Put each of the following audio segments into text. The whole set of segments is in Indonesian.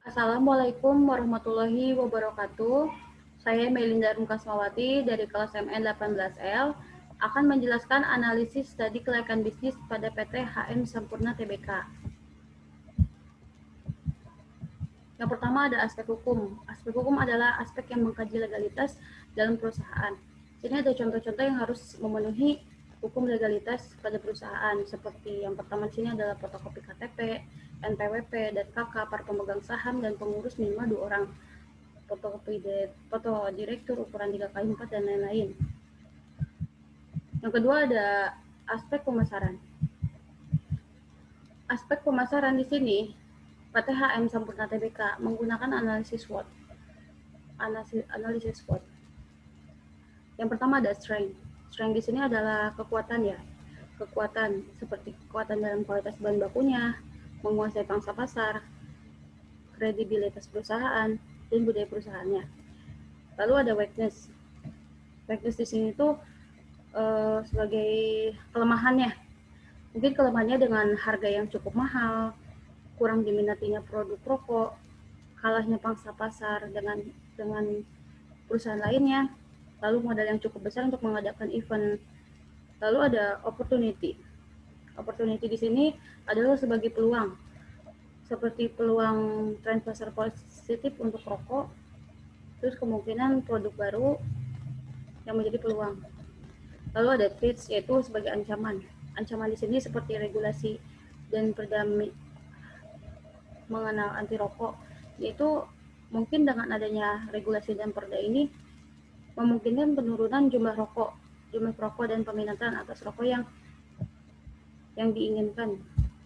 Assalamualaikum warahmatullahi wabarakatuh. Saya Melinda Rumkasmawati dari kelas MN 18L akan menjelaskan analisis studi kelayakan bisnis pada PT HM Sampurna Tbk. Yang pertama ada aspek hukum. Aspek hukum adalah aspek yang mengkaji legalitas dalam perusahaan. Sini ada contoh-contoh yang harus memenuhi hukum legalitas pada perusahaan, seperti yang pertama di sini adalah fotokopi KTP, NPWP, dan KK para pemegang saham dan pengurus minimal 2 orang, foto direktur ukuran 3x4 dan lain-lain. Yang kedua ada aspek pemasaran. Aspek pemasaran di sini PT HM Sampurna Tbk menggunakan analisis SWOT. Analisis SWOT. Yang pertama ada strength. Strength di sini adalah kekuatan ya. Kekuatan seperti kekuatan dalam kualitas bahan bakunya, menguasai pangsa pasar, kredibilitas perusahaan, dan budaya perusahaannya. Lalu ada weakness. Weakness di sini tuh sebagai kelemahannya. Mungkin kelemahannya dengan harga yang cukup mahal, kurang diminatinya produk rokok, kalahnya pangsa pasar dengan perusahaan lainnya, lalu modal yang cukup besar untuk mengadakan event. Lalu ada opportunity. Opportunity di sini adalah sebagai peluang, seperti peluang tren pasar positif untuk rokok, terus kemungkinan produk baru yang menjadi peluang. Lalu ada threats, yaitu sebagai ancaman. Ancaman di sini seperti regulasi dan perda mengenal anti rokok, yaitu mungkin dengan adanya regulasi dan perda ini memungkinkan penurunan jumlah rokok dan peminatan atas rokok yang diinginkan,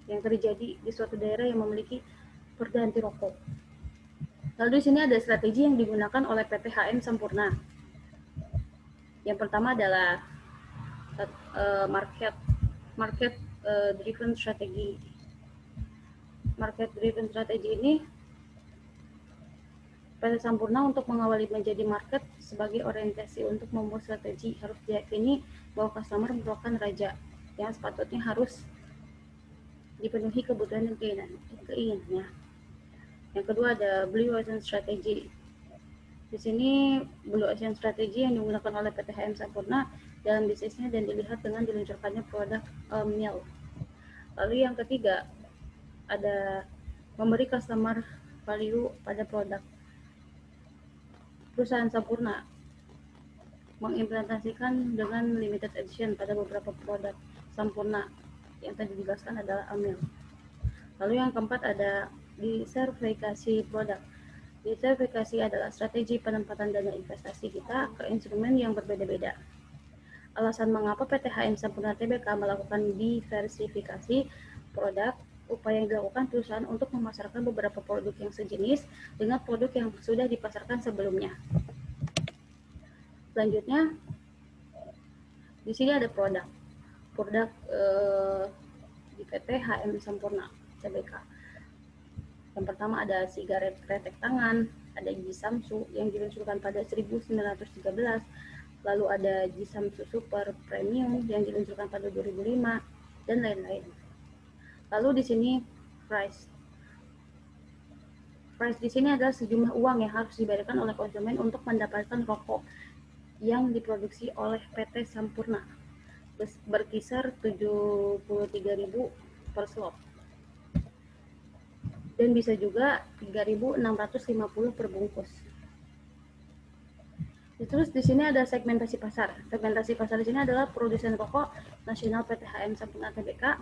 yang terjadi di suatu daerah yang memiliki perda anti rokok. Lalu di sini ada strategi yang digunakan oleh PT HM Sampurna. Yang pertama adalah market driven strategy. Market driven strategy ini PT Sampurna untuk mengawali menjadi market sebagai orientasi untuk membuat strategi harus diyakini bahwa customer merupakan raja yang sepatutnya harus dipenuhi kebutuhan dan keinginannya. Yang kedua ada Blue Ocean Strategy. Di sini Blue Ocean Strategy yang digunakan oleh PT HM Sampurna dalam bisnisnya dan dilihat dengan diluncurkannya produk meal. Lalu yang ketiga ada memberi customer value pada produk. Perusahaan Sampurna mengimplementasikan dengan limited edition pada beberapa produk Sampurna. Yang tadi dijelaskan adalah Amil. Lalu yang keempat ada diversifikasi produk. Diversifikasi adalah strategi penempatan dana investasi kita ke instrumen yang berbeda-beda. Alasan mengapa PT HM Sampurna Tbk melakukan diversifikasi produk, upaya yang dilakukan perusahaan untuk memasarkan beberapa produk yang sejenis dengan produk yang sudah dipasarkan sebelumnya. Selanjutnya, di sini ada produk di PT HM Sampurna Tbk. Yang pertama ada sigaret kretek tangan, ada Jisamsu yang diluncurkan pada 1913, lalu ada Jisamsu Super Premium yang diluncurkan pada 2005, dan lain-lain. Lalu di sini price. Price di sini adalah sejumlah uang yang harus dibayarkan oleh konsumen untuk mendapatkan rokok yang diproduksi oleh PT Sampurna, berkisar 73.000 per slot. Dan bisa juga 3.650 per bungkus. Terus di sini ada segmentasi pasar. Segmentasi pasar di sini adalah produsen rokok nasional PT HM Sampurna Tbk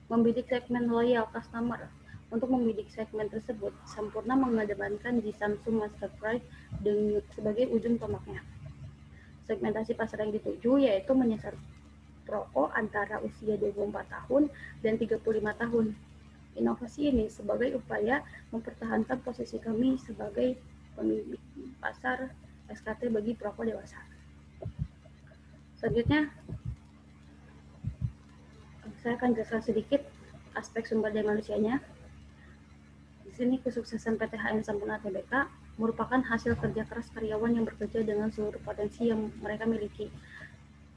membidik segmen loyal customer. Untuk membidik segmen tersebut, Sampurna mengedepankan Jisamsu Master Price sebagai ujung tombaknya. Segmentasi pasar yang dituju yaitu menyasar rokok antara usia 24 tahun dan 35 tahun. Inovasi ini sebagai upaya mempertahankan posisi kami sebagai pemilik pasar SKT bagi perokok dewasa. Selanjutnya, saya akan jelaskan sedikit aspek sumber daya manusianya. Di sini kesuksesan PT HM Sampurna Tbk merupakan hasil kerja keras karyawan yang bekerja dengan seluruh potensi yang mereka miliki.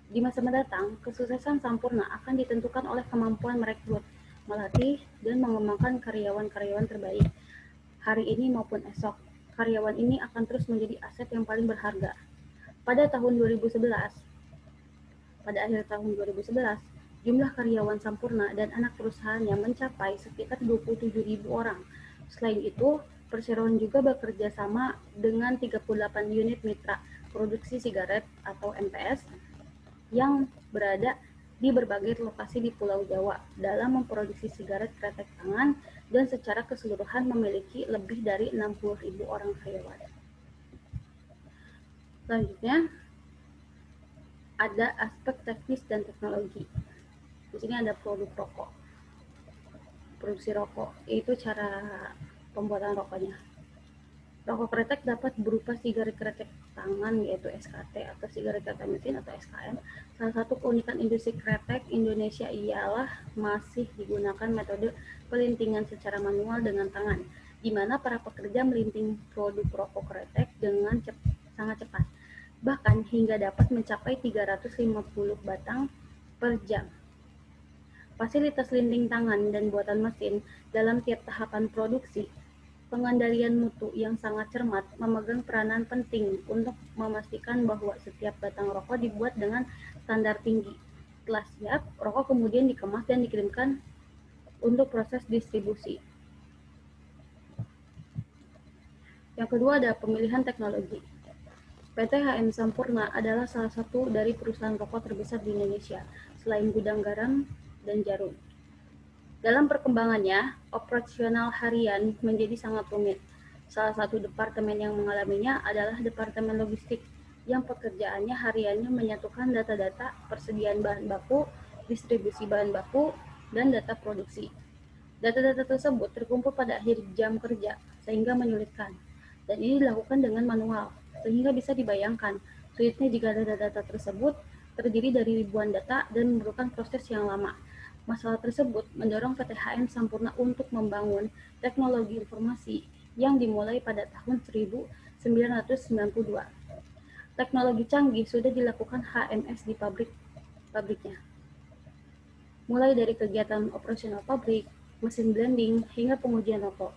Di masa mendatang, kesuksesan Sampurna akan ditentukan oleh kemampuan merekrut, melatih, dan mengembangkan karyawan-karyawan terbaik. hari ini maupun esok. Karyawan ini akan terus menjadi aset yang paling berharga. Pada akhir tahun 2011, jumlah karyawan Sampurna dan anak perusahaannya mencapai sekitar 27.000 orang. Selain itu, perseroan juga bekerja sama dengan 38 unit mitra produksi sigaret atau MPS yang berada di berbagai lokasi di Pulau Jawa dalam memproduksi sigaret kretek tangan dan secara keseluruhan memiliki lebih dari 60.000 orang karyawan. Selanjutnya, ada aspek teknis dan teknologi. Di sini ada produk rokok, produksi rokok, yaitu cara pembuatan rokoknya. Rokok kretek dapat berupa sigaret kretek tangan, yaitu SKT, atau sigaret kretek mesin atau SKM. Salah satu keunikan industri kretek Indonesia ialah masih digunakan metode pelintingan secara manual dengan tangan, di mana para pekerja melinting produk rokok kretek dengan sangat cepat, bahkan hingga dapat mencapai 350 batang per jam. Fasilitas linting tangan dan buatan mesin dalam tiap tahapan produksi, pengendalian mutu yang sangat cermat memegang peranan penting untuk memastikan bahwa setiap batang rokok dibuat dengan standar tinggi. Setelah siap, rokok kemudian dikemas dan dikirimkan untuk proses distribusi. Yang kedua ada pemilihan teknologi. PT HM Sampurna adalah salah satu dari perusahaan rokok terbesar di Indonesia, selain gudang garam dan jarum. Dalam perkembangannya, operasional harian menjadi sangat rumit. Salah satu departemen yang mengalaminya adalah Departemen Logistik, yang pekerjaannya hariannya menyatukan data-data persediaan bahan baku, distribusi bahan baku, dan data produksi. Data-data tersebut terkumpul pada akhir jam kerja, sehingga menyulitkan. Dan ini dilakukan dengan manual, sehingga bisa dibayangkan sulitnya jika data-data tersebut terdiri dari ribuan data dan memerlukan proses yang lama. Masalah tersebut mendorong PT HM Sampurna untuk membangun teknologi informasi yang dimulai pada tahun 1992. Teknologi canggih sudah dilakukan HMS di pabriknya. Mulai dari kegiatan operasional pabrik, mesin blending, hingga pengujian rokok.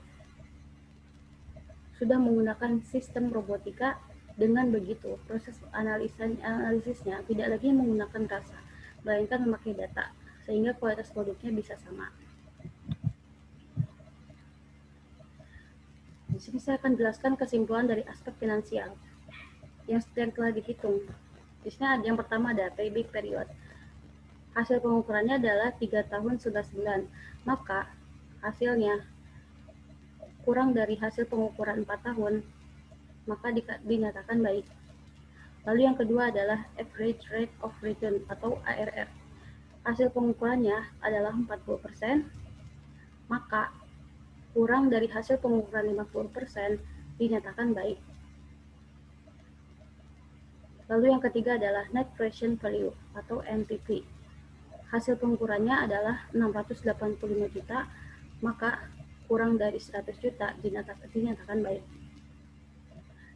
Sudah menggunakan sistem robotika. Dengan begitu, proses analisisnya tidak lagi menggunakan rasa, melainkan memakai data, sehingga kualitas produknya bisa sama. Di sini saya akan jelaskan kesimpulan dari aspek finansial yang telah dihitung. Di sini ada yang pertama ada payback period. Hasil pengukurannya adalah 3 tahun 11 bulan, maka hasilnya kurang dari hasil pengukuran 4 tahun, maka dinyatakan baik. Lalu yang kedua adalah average rate of return atau ARR. Hasil pengukurannya adalah 40%, maka kurang dari hasil pengukuran 50% dinyatakan baik. Lalu yang ketiga adalah net present value atau NPV. Hasil pengukurannya adalah 685 juta, maka kurang dari 100 juta dinyatakan baik.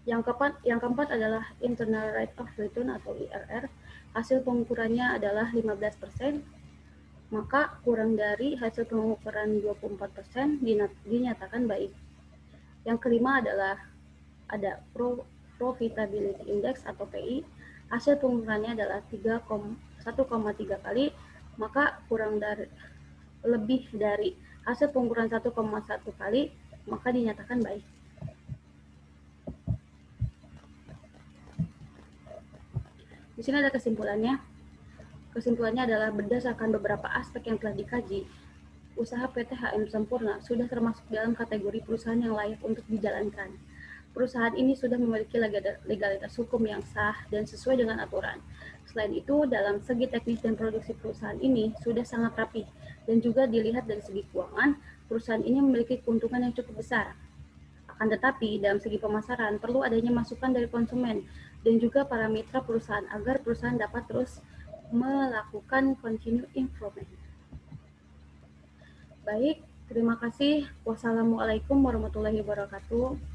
Yang keempat adalah internal rate of return atau IRR. Hasil pengukurannya adalah 15%, maka kurang dari hasil pengukuran 24% dinyatakan baik. Yang kelima adalah ada profitability index atau PI. Hasil pengukurannya adalah 1,3 kali, maka lebih dari hasil pengukuran 1,1 kali, maka dinyatakan baik. Di sini ada kesimpulannya. Kesimpulannya adalah berdasarkan beberapa aspek yang telah dikaji, usaha PT HM Sampurna sudah termasuk dalam kategori perusahaan yang layak untuk dijalankan. Perusahaan ini sudah memiliki legalitas hukum yang sah dan sesuai dengan aturan. Selain itu, dalam segi teknis dan produksi perusahaan ini sudah sangat rapi, dan juga dilihat dari segi keuangan, perusahaan ini memiliki keuntungan yang cukup besar. Akan tetapi, dalam segi pemasaran, perlu adanya masukan dari konsumen dan juga para mitra perusahaan agar perusahaan dapat terus melakukan continue improvement. Baik, terima kasih. Wassalamualaikum warahmatullahi wabarakatuh.